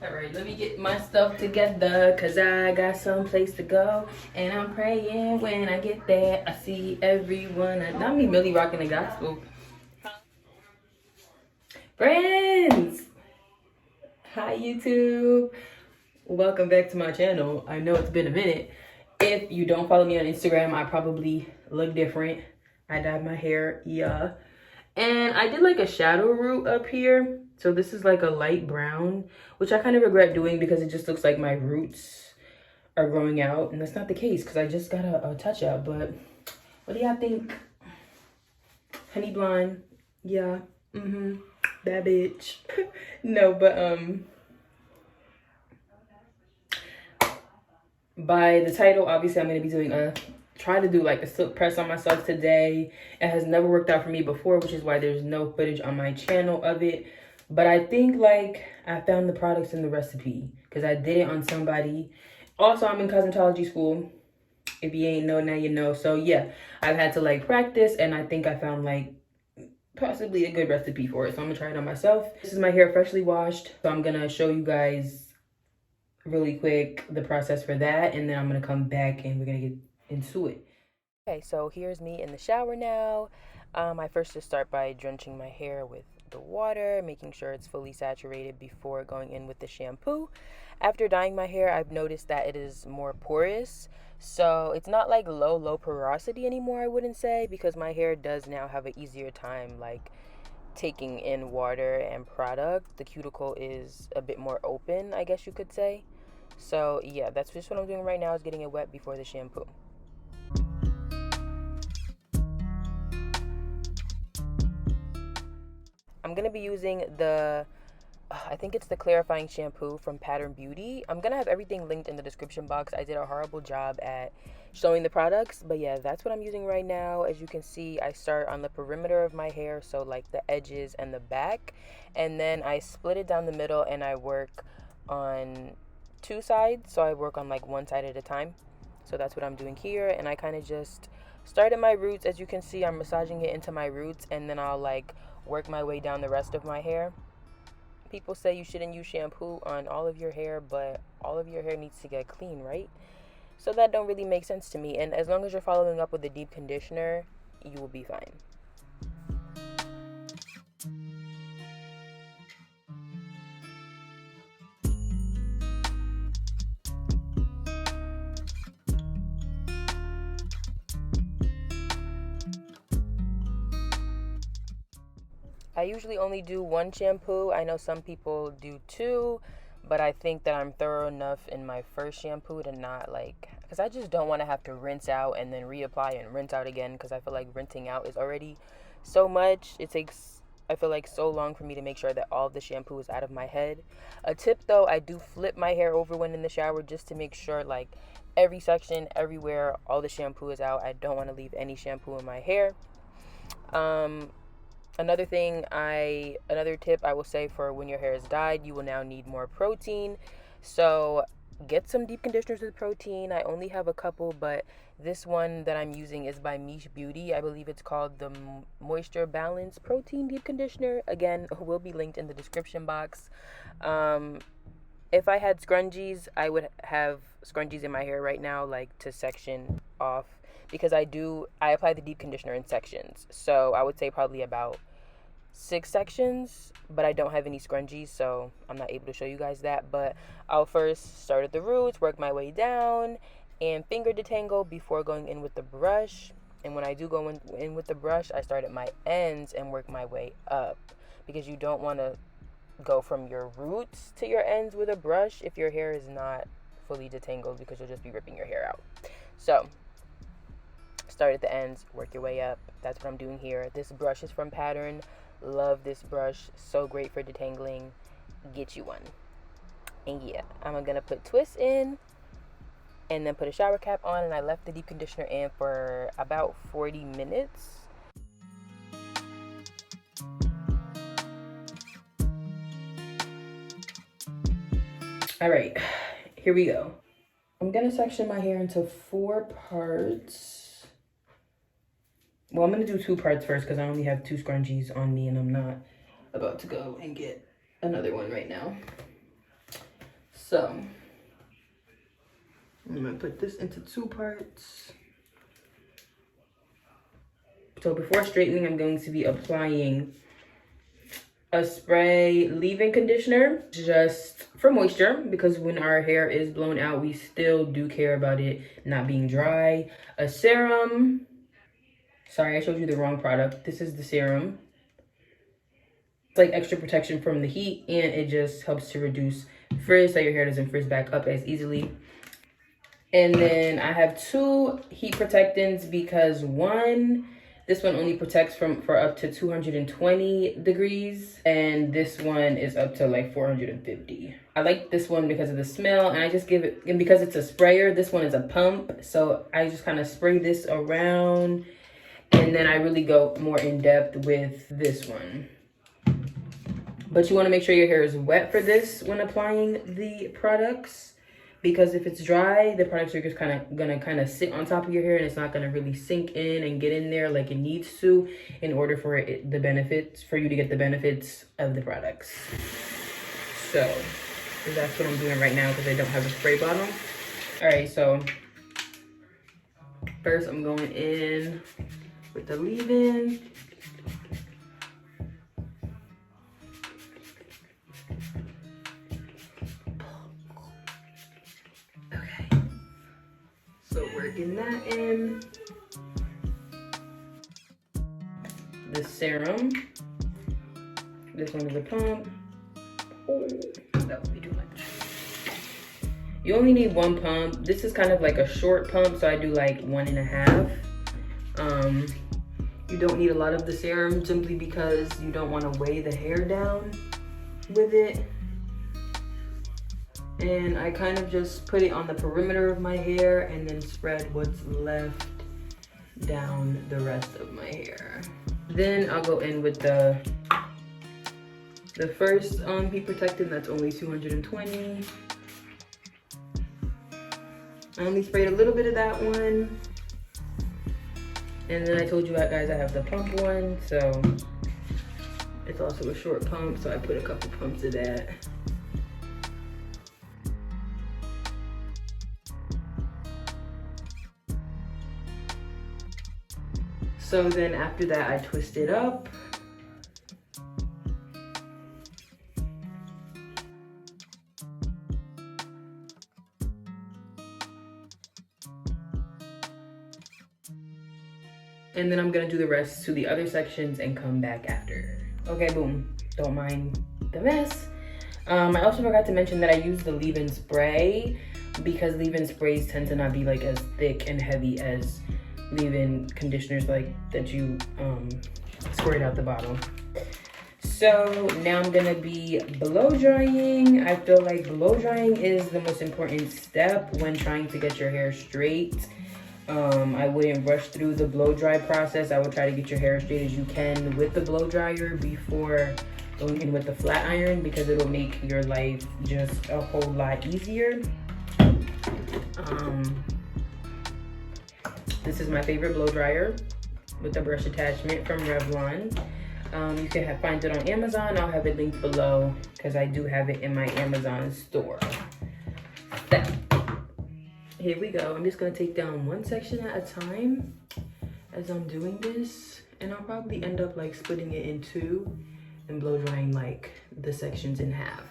All right, let me get my stuff together because I got someplace to go. And I'm praying when I get there, I see everyone. Not me, Millie rocking the gospel. Friends! Hi, YouTube. Welcome back to my channel. I know it's been a minute. If you don't follow me on Instagram, I probably look different. I dyed my hair, yeah. And I did like a shadow root up here. So this is like a light brown, which I kind of regret doing because it just looks like my roots are growing out. And that's not the case because I just got a touch up. But what do y'all think? Honey blonde, yeah, that bitch. No, but by the title, obviously I'm going to be doing try to do like a silk press on myself today. It has never worked out for me before, which is why there's no footage on my channel of it. But I think like I found the products in the recipe because I did it on somebody. Also, I'm in cosmetology school. If you ain't know, now you know. So yeah, I've had to like practice, and I think I found like possibly a good recipe for it. So I'm gonna try it on myself. This is my hair freshly washed. So I'm gonna show you guys really quick the process for that, and then I'm gonna come back and we're gonna get into it. Okay, so here's me in the shower now. I first just start by drenching my hair with the water, making sure it's fully saturated before going in with the shampoo. After dyeing my hair, I've noticed that it is more porous. So it's not like low porosity anymore, I wouldn't say, because my hair does now have an easier time like taking in water and product. The cuticle is a bit more open, I guess you could say. So yeah, that's just what I'm doing right now, is getting it wet before the shampoo. I'm gonna be using the I think it's the clarifying shampoo from Pattern Beauty. I'm gonna have everything linked in the description box. I did a horrible job at showing the products, but yeah, that's what I'm using right now. As you can see, I start on the perimeter of my hair, so like the edges and the back, and then I split it down the middle and I work on two sides. So I work on like one side at a time. So that's what I'm doing here, and I kind of just start at my roots. As you can see, I'm massaging it into my roots, and then I'll like work my way down the rest of my hair. People say you shouldn't use shampoo on all of your hair, but all of your hair needs to get clean, right? So that don't really make sense to me. And as long as you're following up with a deep conditioner, you will be fine. I usually only do one shampoo. I know some people do two, but I think that I'm thorough enough in my first shampoo to not like, because I just don't want to have to rinse out and then reapply and rinse out again, because I feel like rinsing out is already so much. It takes, I feel like, so long for me to make sure that all of the shampoo is out of my head. A tip though, I do flip my hair over when in the shower just to make sure like every section, everywhere, all the shampoo is out. I don't want to leave any shampoo in my hair. Um, another tip I will say for when your hair is dyed, you will now need more protein. So get some deep conditioners with protein. I only have a couple, but this one that I'm using is by Miche Beauty. I believe it's called the Moisture Balance Protein Deep Conditioner. Again, will be linked in the description box. If I had scrunchies, I would have scrunchies in my hair right now, like to section off, because I apply the deep conditioner in sections. So I would say probably about 6 sections, but I don't have any scrunchies, so I'm not able to show you guys that. But I'll first start at the roots, work my way down, and finger detangle before going in with the brush. And when I do go in with the brush, I start at my ends and work my way up, because you don't want to go from your roots to your ends with a brush if your hair is not fully detangled, because you'll just be ripping your hair out. So start at the ends, work your way up. That's what I'm doing here. This brush is from Pattern. Love this brush, so great for detangling. Get you one. And yeah, I'm gonna put twists in and then put a shower cap on, and I left the deep conditioner in for about 40 minutes. All right, here we go. I'm gonna section my hair into 4 parts. Well, I'm gonna do 2 parts first because I only have 2 scrunchies on me, and I'm not about to go and get another one right now. So I'm gonna put this into 2 parts. So before straightening, I'm going to be applying a spray leave-in conditioner just for moisture, because when our hair is blown out, we still do care about it not being dry. A serum. Sorry, I showed you the wrong product. This is the serum. It's like extra protection from the heat, and it just helps to reduce frizz so your hair doesn't frizz back up as easily. And then I have 2 heat protectants, because this one only protects for up to 220 degrees, and this one is up to like 450. I like this one because of the smell, and I just give it, and because it's a sprayer, this one is a pump, so I just kind of spray this around, and then I really go more in depth with this one. But you want to make sure your hair is wet for this when applying the products, because if it's dry, the products are just gonna sit on top of your hair, and it's not gonna really sink in and get in there like it needs to in order for you to get the benefits of the products. So that's what I'm doing right now, because I don't have a spray bottle. All right, so first I'm going in with the leave-in. So working that in. The serum. This one is a pump. Oh, that would be too much. You only need 1 pump. This is kind of like a short pump, so I do like 1.5. You don't need a lot of the serum, simply because you don't want to weigh the hair down with it. And I kind of just put it on the perimeter of my hair and then spread what's left down the rest of my hair. Then I'll go in with the first heat protectant. That's only 220. I only sprayed a little bit of that one. And then I told you guys I have the pump one, so it's also a short pump, so I put a couple pumps of that. So then after that, I twist it up. And then I'm gonna do the rest to the other sections and come back after. Okay, boom, don't mind the mess. I also forgot to mention that I use the leave-in spray, because leave-in sprays tend to not be like as thick and heavy as leave-in conditioners like that you squirt out the bottle. So now I'm gonna be blow drying. I feel like blow drying is the most important step when trying to get your hair straight. I wouldn't rush through the blow dry process. I would try to get your hair as straight as you can with the blow dryer before going in with the flat iron, because it'll make your life just a whole lot easier. This is my favorite blow dryer with the brush attachment from Revlon. You can find it on Amazon. I'll have it linked below, because I do have it in my Amazon store. So, here we go. I'm just gonna take down 1 section at a time as I'm doing this, and I'll probably end up like splitting it in 2 and blow drying like the sections in half.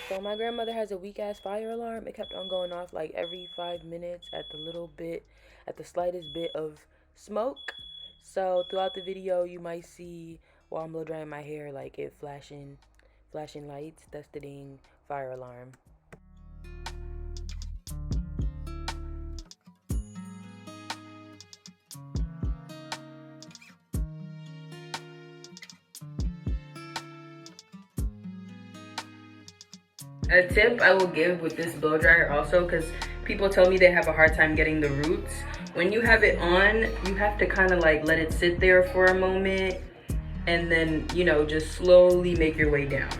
So my grandmother has a weak ass fire alarm. It kept on going off like every 5 minutes at the slightest bit of smoke. So throughout the video, you might see while I'm blow drying my hair, like it flashing lights. That's the ding fire alarm. A tip I will give with this blow dryer also, because people tell me they have a hard time getting the roots. When you have it on, you have to kind of like let it sit there for a moment and then, you know, just slowly make your way down.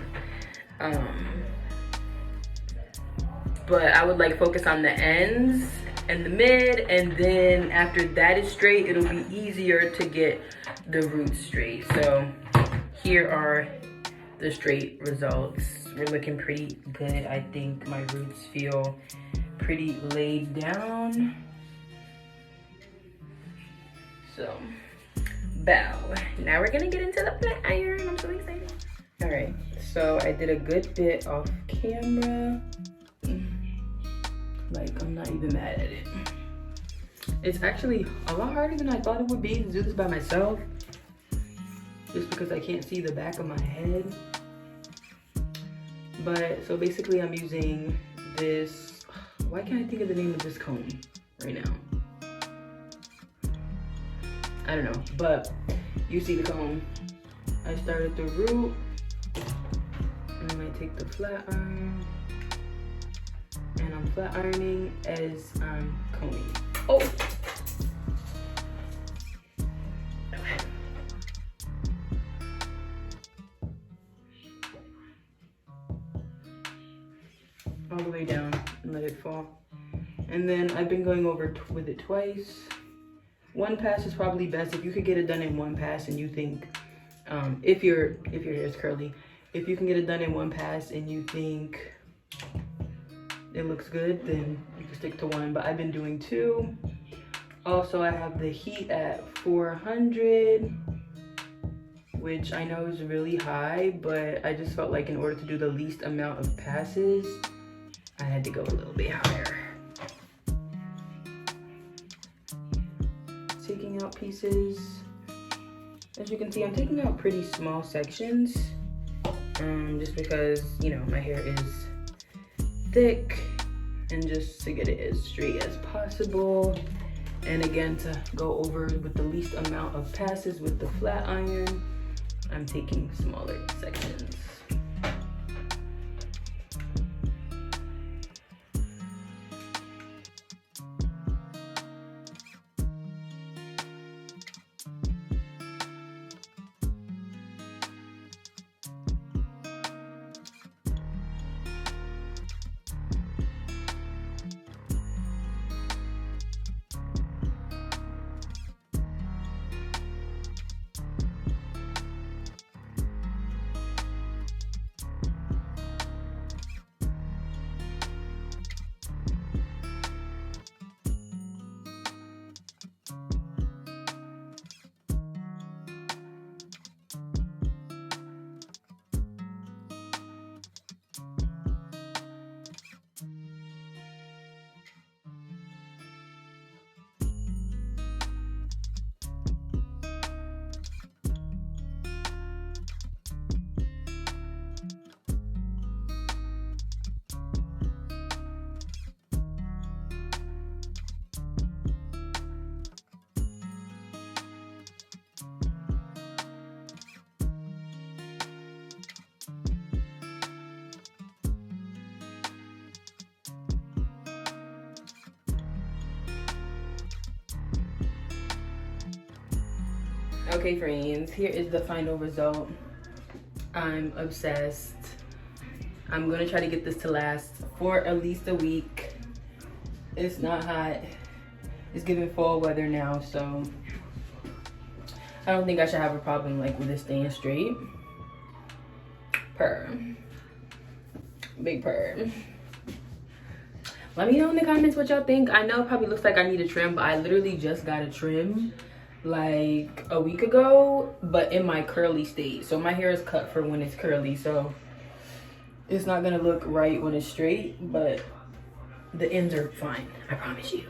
But I would like focus on the ends and the mid, and then after that is straight, it'll be easier to get the roots straight. So here are the straight results. We're looking pretty good. I think my roots feel pretty laid down. So, bow. Now we're gonna get into the flat iron. I'm so excited. All right, so I did a good bit off camera. Like, I'm not even mad at it. It's actually a lot harder than I thought it would be to do this by myself, just because I can't see the back of my head. But so basically I'm using this, why can't I think of the name of this comb right now? I don't know, but you see the comb. I started the root, and then I take the flat iron, and I'm flat ironing as I'm combing. Oh! All the way down and let it fall. And then I've been going over with it twice. One pass is probably best if you could get it done in one pass and you think, if your hair is curly, if you can get it done in one pass and you think it looks good, then you can stick to one, but I've been doing two. Also, I have the heat at 400, which I know is really high, but I just felt like in order to do the least amount of passes, I had to go a little bit higher. Taking out pieces. As you can see, I'm taking out pretty small sections, just because, you know, my hair is thick, and just to get it as straight as possible. And again, to go over with the least amount of passes with the flat iron, I'm taking smaller sections. Okay, friends, here is the final result. I'm obsessed. I'm gonna try to get this to last for at least a week. It's not hot. It's giving fall weather now, so I don't think I should have a problem like with it staying straight. Purr. Big purr. Let me know in the comments what y'all think. I know it probably looks like I need a trim, but I literally just got a trim like a week ago, but in my curly state. So my hair is cut for when it's curly, so it's not gonna look right when it's straight, but the ends are fine, I promise you.